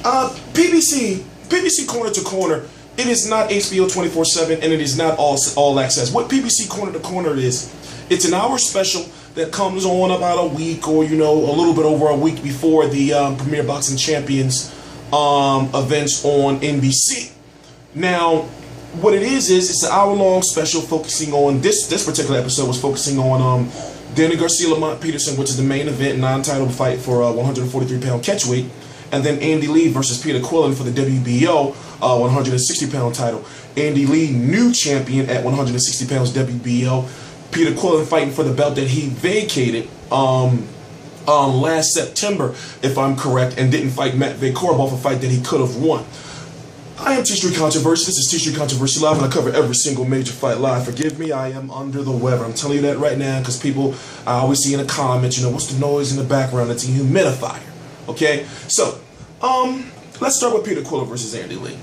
PBC Corner to Corner. It is not HBO 24/7, and it is not all access. What PBC Corner to Corner is, it's an hour special that comes on about a week or, you know, a little bit over a week before the Premier Boxing Champions events on NBC. Now, what it is it's an hour-long special focusing on this particular episode was focusing on Danny Garcia, Lamont Peterson, which is the main event, non-title fight for 143-pound catchweight, and then Andy Lee versus Peter Quillin for the WBO 160-pound title. Andy Lee, new champion at 160 pounds WBO. Peter Quillin fighting for the belt that he vacated last September, if I'm correct, and didn't fight Matt Korobov, a fight that he could have won. I am T-Street Controversy. This is T-Street Controversy Live, and I cover every single major fight live. Forgive me, I am under the weather. I'm telling you that right now because people, I always see in the comments, you know, what's the noise in the background? It's a humidifier. Okay? So, let's start with Peter Quillin versus Andy Lee.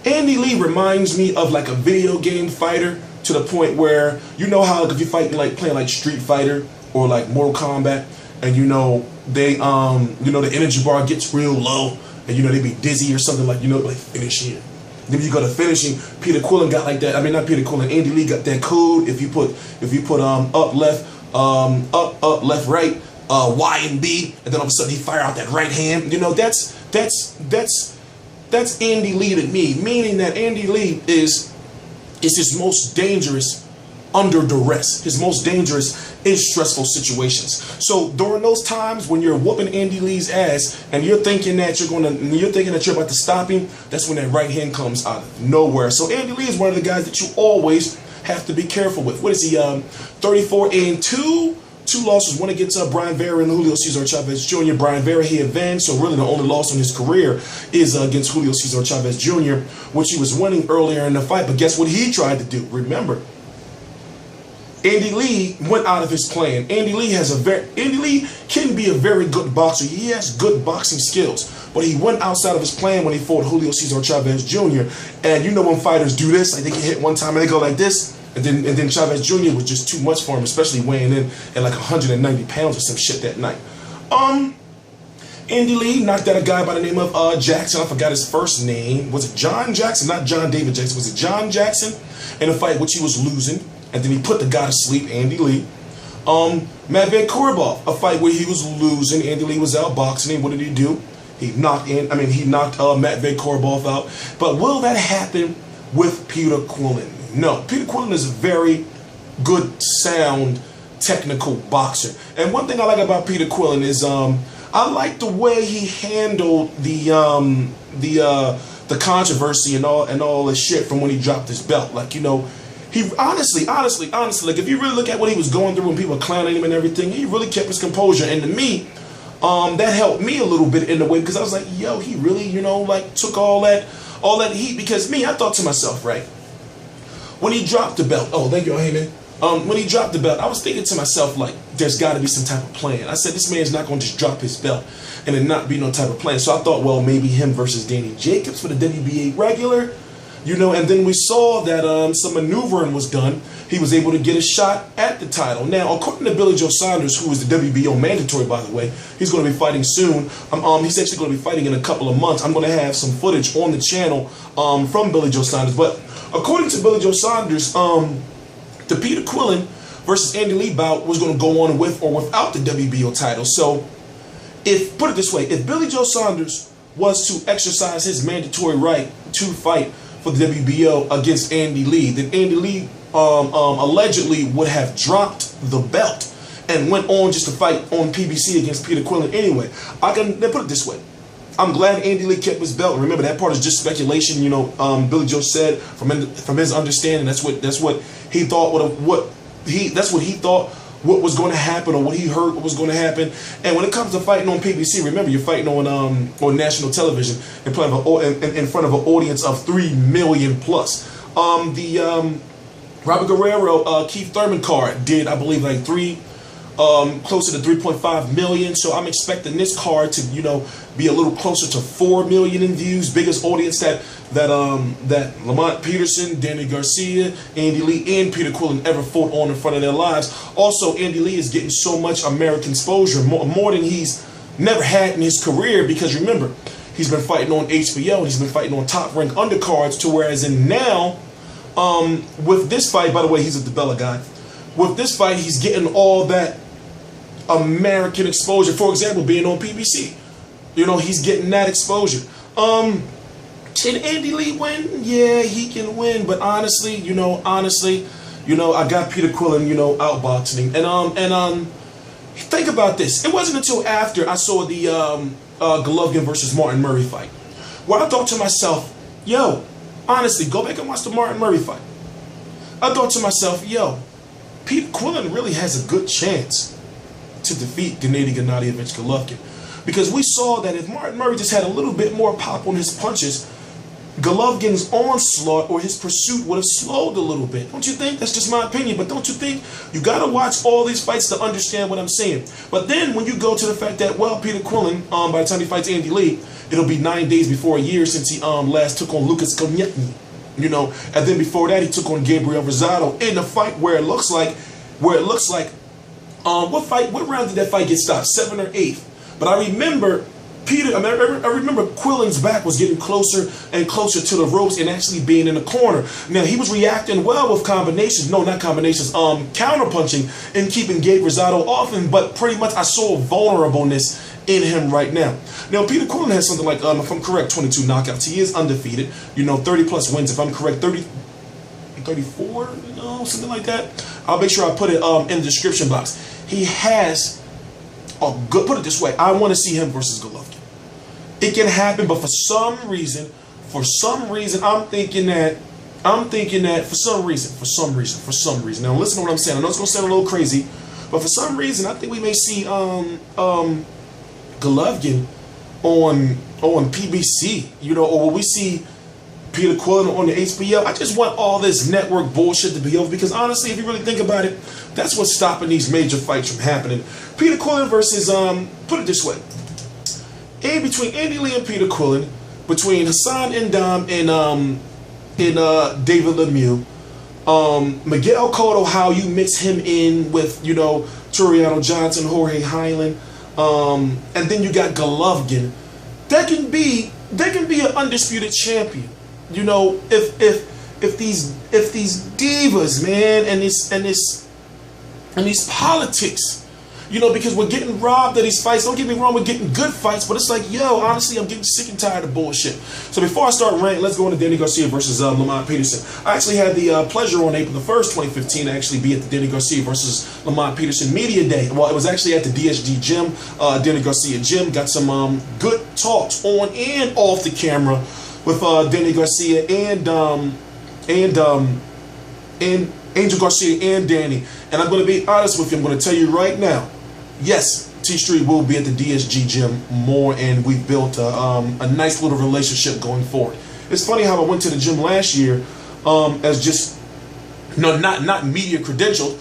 Andy Lee reminds me of like a video game fighter to the point where, you know how like if you fight like playing like Street Fighter or like Mortal Kombat, and you know they you know the energy bar gets real low, and you know they be dizzy or something, like, you know, like finishing. Then you go to finishing. Peter Quillin got like that. I mean, not Peter Quillin. Andy Lee got that code. If you put up left, up left right, Y and B, and then all of a sudden he fire out that right hand. You know, that's Andy Lee to me. Meaning that Andy Lee is his most dangerous under duress. His most dangerous in stressful situations. So during those times when you're whooping Andy Lee's ass and you're thinking that you're about to stop him, that's when that right hand comes out of nowhere. So Andy Lee is one of the guys that you always have to be careful with. What is he? 34-2. 2 losses, one against Brian Vera and Julio Cesar Chavez Jr. Brian Vera, he advanced, so really the only loss in his career is against Julio Cesar Chavez Jr., which he was winning earlier in the fight. But guess what he tried to do? Remember, Andy Lee went out of his plan. Andy Lee can be a very good boxer. He has good boxing skills, but he went outside of his plan when he fought Julio Cesar Chavez Jr. And you know when fighters do this, like they can hit one time and they go like this. And then Chavez Jr. was just too much for him, especially weighing in at like 190 pounds or some shit that night. Andy Lee knocked out a guy by the name of Jackson. I forgot his first name. Was it John Jackson? Not John David Jackson. Was it John Jackson? In a fight which he was losing. And then he put the guy to sleep, Andy Lee. Matt Korobov, a fight where he was losing. Andy Lee was out boxing him. What did he do? He knocked Matt Korobov out. But will that happen with Peter Quillin? No, Peter Quillin is a very good, sound, technical boxer. And one thing I like about Peter Quillin is I like the way he handled the controversy and all the shit from when he dropped his belt. Like, you know, he honestly, like if you really look at what he was going through when people were clowning him and everything, he really kept his composure. And to me, that helped me a little bit in the way, because I was like, yo, he really, you know, like took all that heat. Because me, I thought to myself, right, when he dropped the belt, oh, thank you, Heyman. When he dropped the belt, I was thinking to myself, like, there's got to be some type of plan. I said, this man's not going to just drop his belt and it not be no type of plan. So I thought, well, maybe him versus Danny Jacobs for the WBA regular, you know. And then we saw that some maneuvering was done. He was able to get a shot at the title. Now, according to Billy Joe Saunders, who is the WBO mandatory, by the way, he's going to be fighting soon. He's actually going to be fighting in a couple of months. I'm going to have some footage on the channel from Billy Joe Saunders. But according to Billy Joe Saunders, the Peter Quillin versus Andy Lee bout was going to go on with or without the WBO title. So, put it this way, if Billy Joe Saunders was to exercise his mandatory right to fight for the WBO against Andy Lee, then Andy Lee allegedly would have dropped the belt and went on just to fight on PBC against Peter Quillin anyway. Let's put it this way. I'm glad Andy Lee kept his belt. Remember, that part is just speculation. You know, Billy Joe said from his understanding, that's what he thought what was going to happen, or what he heard what was going to happen. And when it comes to fighting on PBC, remember, you're fighting on national television in front of an audience of 3 million plus. Robert Guerrero, Keith Thurman card did, I believe, like closer to 3.5 million. So I'm expecting this card to, you know, be a little closer to 4 million in views. Biggest audience that Lamont Peterson, Danny Garcia, Andy Lee, and Peter Quillin ever fought on in front of their lives. Also, Andy Lee is getting so much American exposure, more than he's never had in his career, because remember, He's been fighting on HBO. He's been fighting on top rank undercards. To whereas in now, with this fight, by the way, he's a DeBella guy. With this fight, he's getting all that American exposure. For example, being on PBC. You know, he's getting that exposure. Can Andy Lee win? Yeah, he can win. But honestly, you know, I got Peter Quillin, you know, outboxing. And think about this. It wasn't until after I saw the Golovkin versus Martin Murray fight where I thought to myself, yo, honestly, go back and watch the Martin Murray fight. I thought to myself, yo, Peter Quillin really has a good chance to defeat Gennady Gennadievich Golovkin. Because we saw that if Martin Murray just had a little bit more pop on his punches, Golovkin's onslaught or his pursuit would have slowed a little bit. Don't you think? That's just my opinion. But don't you think you got to watch all these fights to understand what I'm saying? But then when you go to the fact that, well, Peter Quillin, by the time he fights Andy Lee, it'll be 9 days before a year since he last took on Lucas Konyetny. You know, and then before that he took on Gabriel Rosado in a fight where it looks like, what round did that fight get stopped? 7th or 8th? But I remember I remember Quillin's back was getting closer and closer to the ropes and actually being in the corner. Now, he was reacting well with combinations. No, not combinations. Counter-punching and keeping Gabe Rosado off him. But pretty much I saw vulnerableness in him right now. Now, Peter Quillin has something like, if I'm correct, 22 knockouts. He is undefeated. You know, 30-plus wins. If I'm correct, 34, you know, something like that. I'll make sure I put it in the description box. He has a good, put it this way, I want to see him versus Golovkin. It can happen, but for some reason, I'm thinking that for some reason. Now listen to what I'm saying. I know it's gonna sound a little crazy, but for some reason, I think we may see Golovkin on PBC, you know, or will we see Peter Quillin on the HBO? I just want all this network bullshit to be over because honestly, if you really think about it, that's what's stopping these major fights from happening. Peter Quillin versus put it this way. Between Andy Lee and Peter Quillin, between Hassan N'Dam and David Lemieux, Miguel Cotto, how you mix him in with, you know, Turiano Johnson, Jorge Highland, and then you got Golovkin. That can be an undisputed champion. You know, if these divas, man, and these politics. You know, because we're getting robbed of these fights. Don't get me wrong, we're getting good fights, but it's like, yo, honestly, I'm getting sick and tired of bullshit. So before I start ranting, let's go into Danny Garcia versus Lamont Peterson. I actually had the pleasure on April the 1st, 2015, to actually be at the Danny Garcia versus Lamont Peterson Media Day. Well, it was actually at the DSG Gym, Danny Garcia Gym. Got some good talks on and off the camera with Danny Garcia and Angel Garcia and Danny. And I'm going to be honest with you. I'm going to tell you right now. Yes, T Street will be at the DSG Gym more, and we've built a nice little relationship going forward. It's funny how I went to the gym last year as just, no, not media credentialed,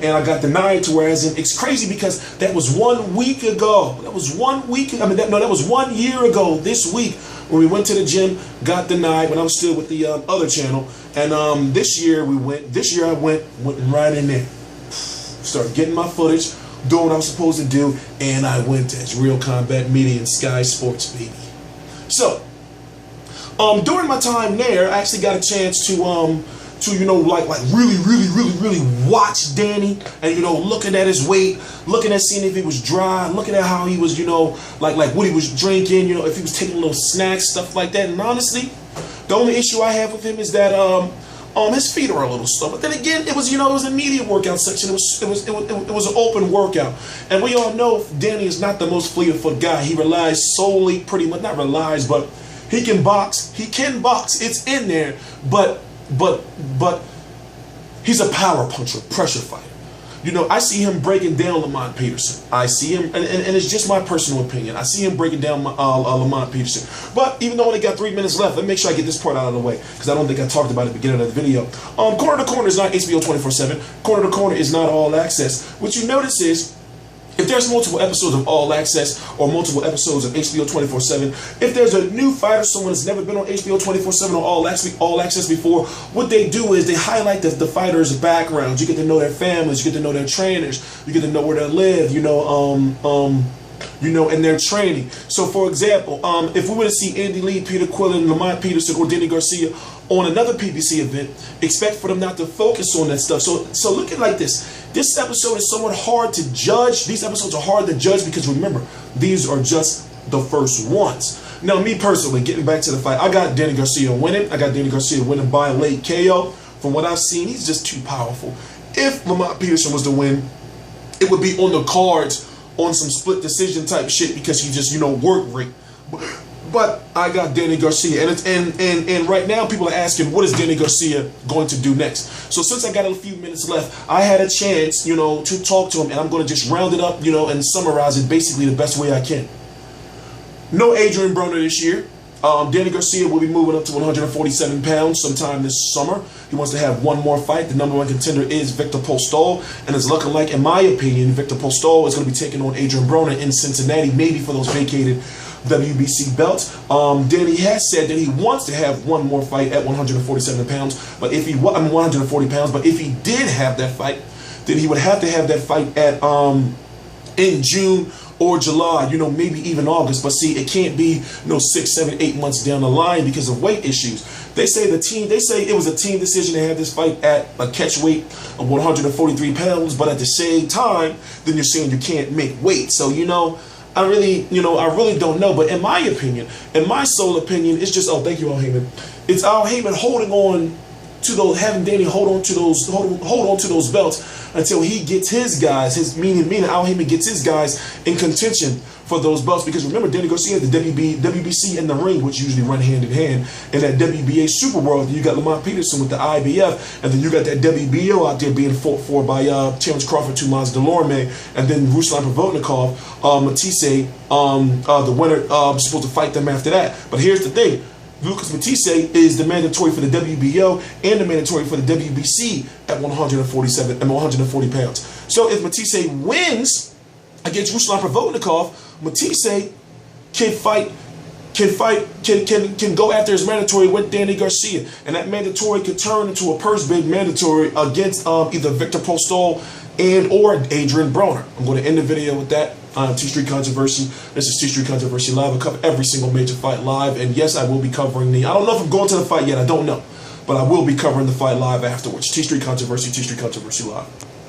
and I got denied. To whereas it's crazy because that was 1 week ago. That was 1 week. That was 1 year ago. This week when we went to the gym, got denied when I was still with the other channel, and this year we went. This year I went right in there, started getting my footage. Doing what I was supposed to do, and I went as Real Combat Media and Sky Sports, baby. So, during my time there, I actually got a chance to you know, like really watch Danny, and you know, looking at his weight, looking at seeing if he was dry, looking at how he was, you know, like what he was drinking, you know, if he was taking little snacks, stuff like that. And honestly, the only issue I have with him is that his feet are a little slow. But then again, it was, you know, it was a media workout section. It was an open workout, and we all know Danny is not the most fleet-of-foot guy. He relies solely, pretty much, not relies, but he can box. He can box. It's in there, but he's a power puncher, pressure fighter. You know, I see him breaking down Lamont Peterson. I see him, and it's just my personal opinion. I see him breaking down Lamont Peterson. But even though I only got 3 minutes left, let me make sure I get this part out of the way, because I don't think I talked about it at the beginning of the video. Corner to Corner is not HBO 24/7. Corner to Corner is not all access. What you notice is, if there's multiple episodes of All Access or multiple episodes of HBO 24/7, if there's a new fighter, someone that's never been on HBO 24/7 or All Access before, what they do is they highlight the fighters' backgrounds. You get to know their families, you get to know their trainers, you get to know where they live, you know, and their training. So, for example, if we were to see Andy Lee, Peter Quillin, Lamont Peterson, or Danny Garcia on another PBC event, expect for them not to focus on that stuff. So look at it like this. This episode is somewhat hard to judge. These episodes are hard to judge because, remember, these are just the first ones. Now, me personally, getting back to the fight, I got Danny Garcia winning. I got Danny Garcia winning by a late KO. From what I've seen, he's just too powerful. If Lamont Peterson was to win, it would be on the cards on some split decision type shit because he just, work rate. But I got Danny Garcia, and right now people are asking, what is Danny Garcia going to do next? So since I got a few minutes left, I had a chance, to talk to him, and I'm going to just round it up, and summarize it basically the best way I can. No Adrien Broner this year. Danny Garcia will be moving up to 147 pounds sometime this summer. He wants to have one more fight. The #1 contender is Viktor Postol, and it's looking like, in my opinion, Viktor Postol is going to be taking on Adrien Broner in Cincinnati, maybe for those vacated WBC belts. Danny has said that he wants to have one more fight at 147 pounds, but if he 140 pounds, but if he did have that fight, then he would have to have that fight at in June or July, maybe even August. But see, it can't be 6, 7, 8 months down the line because of weight issues. They say it was a team decision to have this fight at a catchweight of 143 pounds, but at the same time, then you're saying you can't make weight. So, I really don't know. But in my opinion, in my sole opinion, it's just, thank you, Al Heyman. It's Al Heyman holding on to those, having Danny hold on to those belts until he gets his guys, meaning Al Heyman gets his guys in contention for those belts. Because remember, Danny Garcia has the WBC and the ring, which usually run hand in hand. And that WBA Super World, you got Lamont Peterson with the IBF, and then you got that WBO out there being fought for by Terrence Crawford, Tomas Delorme, and then Ruslan Provodnikov, Matisse, the winner, supposed to fight them after that. But here's the thing. Lucas Matisse is the mandatory for the WBO and the mandatory for the WBC at 147 and 140 pounds. So if Matisse wins against Ruslan Provodnikov, Matisse can go after his mandatory with Danny Garcia, and that mandatory could turn into a purse bid mandatory against either Viktor Postol and or Adrien Broner. I'm going to end the video with that. T-Street Controversy. This is T-Street Controversy Live. I cover every single major fight live, and yes, I will be covering I don't know if I'm going to the fight yet. I don't know, but I will be covering the fight live afterwards. T-Street Controversy Live.